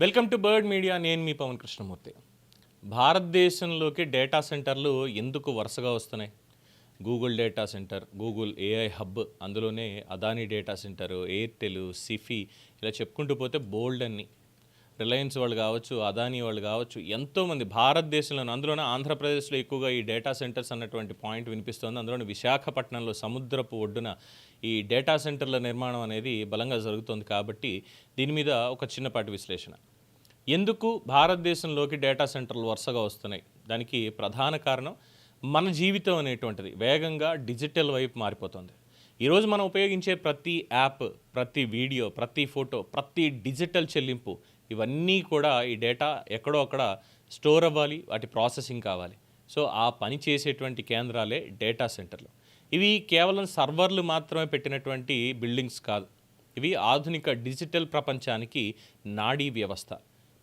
Welcome to Bird Media. నేను మీ పవన్ కృష్ణమూర్తి. భారతదేశంలోకి డేటా సెంటర్లు ఎందుకు వరుసగా వస్తున్నాయి? Google data center, Google AI hub, అందులోనే అదానీ డేటా సెంటర్, ఎయిర్టెల్, సిఫీ, ఇలా చెప్పుకుంటూ పోతే బోల్డ్ అన్ని. రిలయన్స్ వాళ్ళు కావచ్చు, అదానీ వాళ్ళు కావచ్చు, ఎంతోమంది భారతదేశంలోనే, అందులోనే ఆంధ్రప్రదేశ్లో ఎక్కువగా ఈ డేటా సెంటర్స్ అన్నటువంటి పాయింట్ వినిపిస్తుంది. అందులోని విశాఖపట్నంలో సముద్రపు ఒడ్డున ఈ డేటా సెంటర్ల నిర్మాణం అనేది బలంగా జరుగుతుంది. కాబట్టి దీని మీద ఒక చిన్నపాటి విశ్లేషణ. ఎందుకు భారతదేశంలోకి డేటా సెంటర్లు వరుసగా వస్తున్నాయి? దానికి ప్రధాన కారణం మన జీవితం అనేటువంటిది వేగంగా డిజిటల్ వైపు మారిపోతుంది. ఈరోజు మనం ఉపయోగించే ప్రతి యాప్, ప్రతి వీడియో, ప్రతి ఫోటో, ప్రతి డిజిటల్ చెల్లింపు, ఇవన్నీ కూడా ఈ డేటా ఎక్కడో అక్కడ స్టోర్ అవ్వాలి, వాటి ప్రాసెసింగ్ కావాలి. సో ఆ పని చేసేటువంటి కేంద్రాలే డేటా సెంటర్లు. ఇవి కేవలం సర్వర్లు మాత్రమే పెట్టినటువంటి బిల్డింగ్స్ కాదు. ఇవి ఆధునిక డిజిటల్ ప్రపంచానికి నాడీ వ్యవస్థ.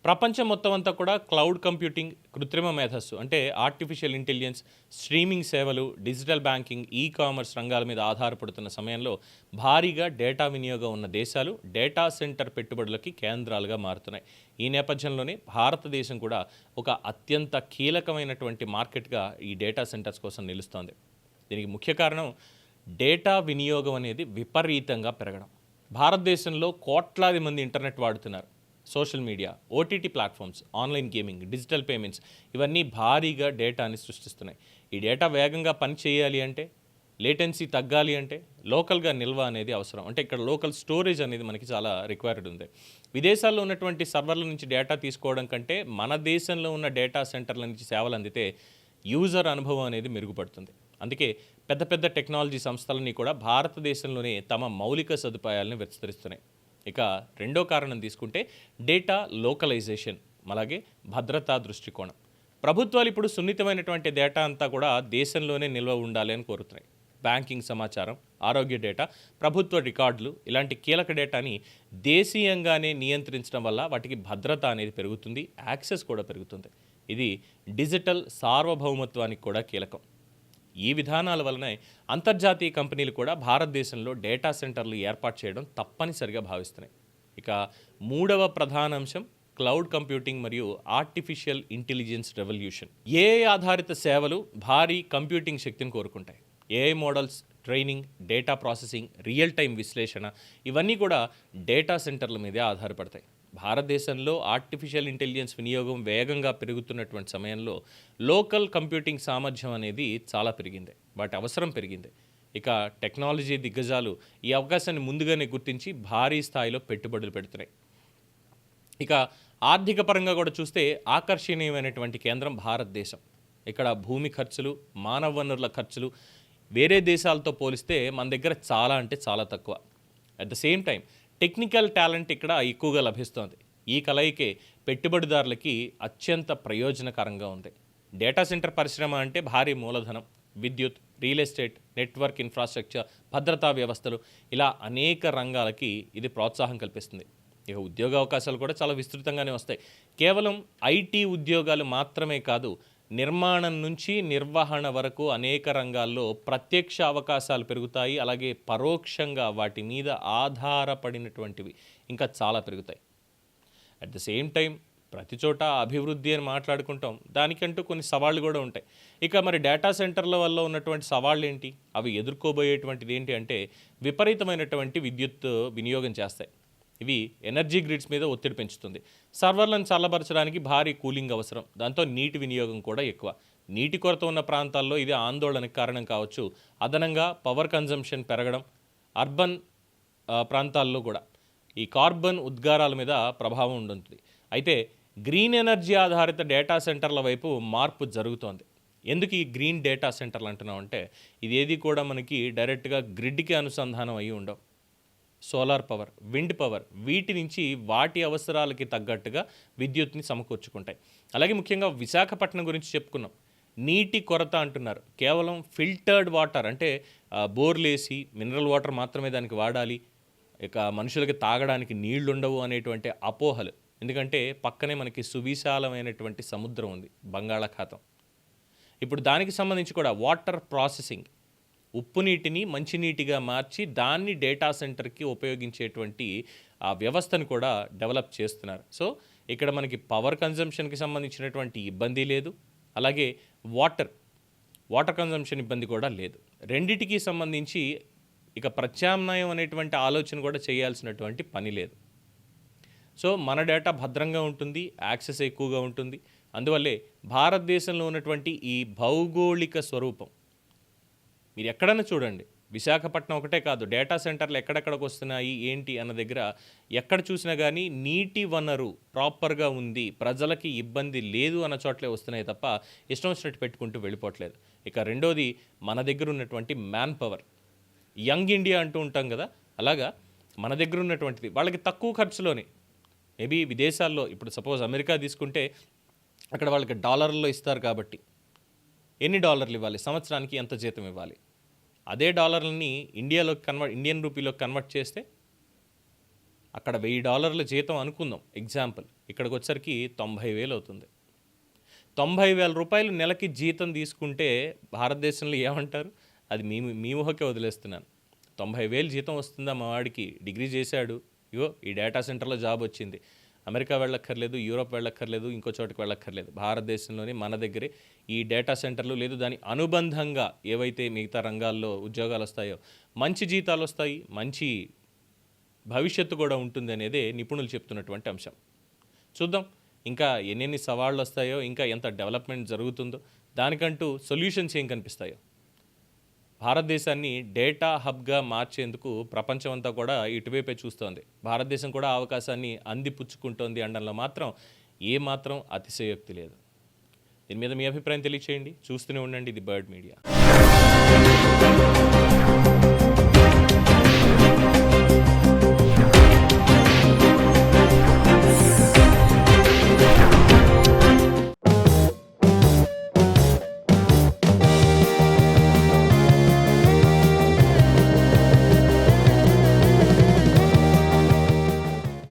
ప్రపంచం మొత్తం అంతా కూడా క్లౌడ్ కంప్యూటింగ్, కృత్రిమ మేధస్సు అంటే ఆర్టిఫిషియల్ ఇంటెలిజెన్స్, స్ట్రీమింగ్ సేవలు, డిజిటల్ బ్యాంకింగ్, ఈ కామర్స్ రంగాల మీద ఆధారపడుతున్న సమయంలో భారీగా డేటా వినియోగం ఉన్న దేశాలు డేటా సెంటర్ పెట్టుబడులకి కేంద్రాలుగా మారుతున్నాయి. ఈ నేపథ్యంలోనే భారతదేశం కూడా ఒక అత్యంత కీలకమైనటువంటి మార్కెట్గా ఈ డేటా సెంటర్స్ కోసం నిలుస్తోంది. దీనికి ముఖ్య కారణం డేటా వినియోగం అనేది విపరీతంగా పెరగడం. భారతదేశంలో కోట్లాది మంది ఇంటర్నెట్ వాడుతున్నారు. Social media, OTT platforms, online gaming, digital payments, ఇవన్నీ భారీగా డేటాని సృష్టిస్తున్నాయి. ఈ డేటా వేగంగా పని చేయాలి అంటే, లేటెన్సీ తగ్గాలి అంటే లోకల్గా నిల్వ అనేది అవసరం. అంటే ఇక్కడ లోకల్ స్టోరేజ్ అనేది మనకి చాలా రిక్వైర్డ్ ఉంది. విదేశాల్లో ఉన్నటువంటి సర్వర్ల నుంచి డేటా తీసుకోవడం కంటే మన దేశంలో ఉన్న డేటా సెంటర్ల నుంచి సేవలు అందితే యూజర్ అనుభవం అనేది మెరుగుపడుతుంది. అందుకే పెద్ద పెద్ద టెక్నాలజీ సంస్థలని కూడా భారతదేశంలోనే తమ మౌలిక సదుపాయాలను విస్తరిస్తున్నాయి. ఇక రెండో కారణం తీసుకుంటే డేటా లోకలైజేషన్, అలాగే భద్రతా దృష్టికోణం. ప్రభుత్వాలు ఇప్పుడు సున్నితమైనటువంటి డేటా అంతా కూడా దేశంలోనే నిల్వ ఉండాలి అని కోరుతున్నాయి. బ్యాంకింగ్ సమాచారం, ఆరోగ్య డేటా, ప్రభుత్వ రికార్డులు, ఇలాంటి కీలక డేటాని దేశీయంగానే నియంత్రించడం వల్ల వాటికి భద్రత అనేది పెరుగుతుంది, యాక్సెస్ కూడా పెరుగుతుంది. ఇది డిజిటల్ సార్వభౌమత్వానికి కూడా కీలకం. ఈ విధానాల వలన అంతర్జాతీయ కంపెనీలు కూడా భారతదేశంలో డేటా సెంటర్లు ఏర్పాటు చేయడం తప్పనిసరిగా భావిస్తున్నాయి. ఇక మూడవ ప్రధాన అంశం క్లౌడ్ కంప్యూటింగ్ మరియు ఆర్టిఫిషియల్ ఇంటెలిజెన్స్ రెవల్యూషన్. ఏఐ ఆధారిత సేవలు భారీ కంప్యూటింగ్ శక్తిని కోరుకుంటాయి. AI models training, data processing, real time విశ్లేషణ, ఇవన్నీ కూడా డేటా సెంటర్ల మీదే ఆధారపడతాయి. భారతదేశంలో ఆర్టిఫిషియల్ ఇంటెలిజెన్స్ వినియోగం వేగంగా పెరుగుతున్నటువంటి సమయంలో లోకల్ కంప్యూటింగ్ సామర్థ్యం అనేది చాలా పెరిగింది, వాటి అవసరం పెరిగింది. ఇక టెక్నాలజీ దిగ్గజాలు ఈ అవకాశాన్ని ముందుగానే గుర్తించి భారీ స్థాయిలో పెట్టుబడులు పెడుతున్నాయి. ఇక ఆర్థిక పరంగా కూడా చూస్తే ఆకర్షణీయమైనటువంటి కేంద్రం భారతదేశం. ఇక్కడ భూమి ఖర్చులు, మానవ వనరుల ఖర్చులు వేరే దేశాలతో పోలిస్తే మన దగ్గర చాలా అంటే చాలా తక్కువ. At the same time technical talent ఇక్కడ ఎక్కువగా లభిస్తోంది. ఈ కలయికే పెట్టుబడిదారులకి అత్యంత ప్రయోజనకరంగా ఉంది. డేటా సెంటర్ పరిశ్రమ అంటే భారీ మూలధనం, విద్యుత్, రియల్ ఎస్టేట్, నెట్వర్క్ ఇన్ఫ్రాస్ట్రక్చర్, భద్రతా వ్యవస్థలు, ఇలా అనేక రంగాలకి ఇది ప్రోత్సాహం కల్పిస్తుంది. ఇక ఉద్యోగ అవకాశాలు కూడా చాలా విస్తృతంగానే వస్తాయి. కేవలం ఐటీ ఉద్యోగాలు మాత్రమే కాదు, నిర్మాణం నుంచి నిర్వహణ వరకు అనేక రంగాల్లో ప్రత్యక్ష అవకాశాలు పెరుగుతాయి. అలాగే పరోక్షంగా వాటి మీద ఆధారపడినటువంటివి ఇంకా చాలా పెరుగుతాయి. అట్ ద సేమ్ టైం ప్రతి చోట అభివృద్ధి అని మాట్లాడుకుంటాం, దానికంటూ కొన్ని సవాళ్ళు కూడా ఉంటాయి. ఇక మరి డేటా సెంటర్ల వల్ల ఉన్నటువంటి సవాళ్ళు ఏంటి? అవి ఎదుర్కోబోయేటువంటిది ఏంటి అంటే విపరీతమైనటువంటి విద్యుత్ వినియోగం చేస్తాయి. ఇవి ఎనర్జీ గ్రిడ్స్ మీద ఒత్తిడి పెంచుతుంది. సర్వర్లను చల్లబరచడానికి భారీ కూలింగ్ అవసరం, దాంతో నీటి వినియోగం కూడా ఎక్కువ. నీటి కొరత ఉన్న ప్రాంతాల్లో ఇది ఆందోళనకు కారణం కావచ్చు. అదనంగా పవర్ కన్జంప్షన్ పెరగడం, అర్బన్ ప్రాంతాల్లో కూడా ఈ కార్బన్ ఉద్గారాల మీద ప్రభావం ఉంటుంది. అయితే గ్రీన్ ఎనర్జీ ఆధారిత డేటా సెంటర్ల వైపు మార్పు జరుగుతోంది. ఎందుకు ఈ గ్రీన్ డేటా సెంటర్లు అంటున్నాం అంటే ఇదేది కూడా మనకి డైరెక్ట్గా గ్రిడ్కి అనుసంధానం అయ్యి ఉండవు. సోలార్ పవర్, విండ్ పవర్, వీటి నుంచి వాటి అవసరాలకి తగ్గట్టుగా విద్యుత్ని సమకూర్చుకుంటాయి. అలాగే ముఖ్యంగా విశాఖపట్నం గురించి చెప్పుకున్నాం. నీటి కొరత అంటున్నారు. కేవలం ఫిల్టర్డ్ వాటర్ అంటే బోర్లేసి మినరల్ వాటర్ మాత్రమే దానికి వాడాలి, ఇక మనుషులకి తాగడానికి నీళ్లు ఉండవు అనేటువంటి అపోహలు. ఎందుకంటే పక్కనే మనకి సువిశాలమైనటువంటి సముద్రం ఉంది, బంగాళాఖాతం. ఇప్పుడు దానికి సంబంధించి కూడా వాటర్ ప్రాసెసింగ్, ఉప్పు నీటిని మంచినీటిగా మార్చి దాన్ని డేటా సెంటర్కి ఉపయోగించేటువంటి ఆ వ్యవస్థను కూడా డెవలప్ చేస్తున్నారు. సో ఇక్కడ మనకి పవర్ కన్జంప్షన్కి సంబంధించినటువంటి ఇబ్బంది లేదు, అలాగే వాటర్ కన్జంప్షన్ ఇబ్బంది కూడా లేదు. రెండిటికి సంబంధించి ఇక ప్రత్యామ్నాయం అనేటువంటి ఆలోచన కూడా చేయాల్సినటువంటి పని లేదు. సో మన డేటా భద్రంగా ఉంటుంది, యాక్సెస్ ఎక్కువగా ఉంటుంది. అందువల్లే భారతదేశంలో ఉన్నటువంటి ఈ భౌగోళిక స్వరూపం మీరు ఎక్కడన్నా చూడండి, విశాఖపట్నం ఒకటే కాదు, డేటా సెంటర్లు ఎక్కడెక్కడికి వస్తున్నాయి ఏంటి అన్న దగ్గర ఎక్కడ చూసినా కానీ నీటి వనరు ప్రాపర్గా ఉంది, ప్రజలకి ఇబ్బంది లేదు అన్న చోట్లే వస్తున్నాయి తప్ప ఇష్టం వచ్చినట్టు పెట్టుకుంటూ వెళ్ళిపోవట్లేదు. ఇక రెండోది మన దగ్గర ఉన్నటువంటి మ్యాన్ పవర్, యంగ్ ఇండియా అంటూ ఉంటాం కదా, అలాగా మన దగ్గర ఉన్నటువంటిది వాళ్ళకి తక్కువ ఖర్చులోనే. మేబీ విదేశాల్లో ఇప్పుడు సపోజ్ అమెరికా తీసుకుంటే అక్కడ వాళ్ళకి డాలర్లో ఇస్తారు కాబట్టి ఎన్ని డాలర్లు ఇవ్వాలి, సంవత్సరానికి ఎంత జీతం ఇవ్వాలి, అదే డాలర్లని ఇండియన్ రూపీలోకి కన్వర్ట్ చేస్తే అక్కడ $1000 జీతం అనుకుందాం ఎగ్జాంపుల్, ఇక్కడికి వచ్చరికి 90,000 అవుతుంది. 90,000 రూపాయలు నెలకి జీతం తీసుకుంటే భారతదేశంలో ఏమంటారు? అది మీ ఊహకే వదిలేస్తున్నాను. 90,000 జీతం వస్తుందా మా వాడికి, డిగ్రీ చేశాడు, ఇగో ఈ డేటా సెంటర్లో జాబ్ వచ్చింది, అమెరికా వెళ్ళక్కర్లేదు, యూరోప్ వెళ్ళక్కర్లేదు, ఇంకో చోటుకు వెళ్ళక్కర్లేదు, భారతదేశంలోనే మన దగ్గరే ఈ డేటా సెంటర్లు లేదు, దాని అనుబంధంగా ఏవైతే మిగతా రంగాల్లో ఉద్యోగాలు వస్తాయో మంచి జీతాలు వస్తాయి, మంచి భవిష్యత్తు కూడా ఉంటుంది అనేదే నిపుణులు చెప్తున్నటువంటి అంశం. చూద్దాం ఇంకా ఎన్నెన్ని సవాళ్ళు వస్తాయో, ఇంకా ఎంత డెవలప్మెంట్ జరుగుతుందో, దానికంటూ సొల్యూషన్స్ ఏం కనిపిస్తాయో. భారతదేశాన్ని డేటా హబ్గా మార్చేందుకు ప్రపంచం అంతా కూడా ఇటువైపే చూస్తోంది. భారతదేశం కూడా అవకాశాన్ని అందిపుచ్చుకుంటోంది అనడంలో మాత్రం ఏమాత్రం అతిశయోక్తి లేదు. దీని మీద మీ అభిప్రాయం తెలియచేయండి. చూస్తూనే ఉండండి ది బర్డ్ మీడియా.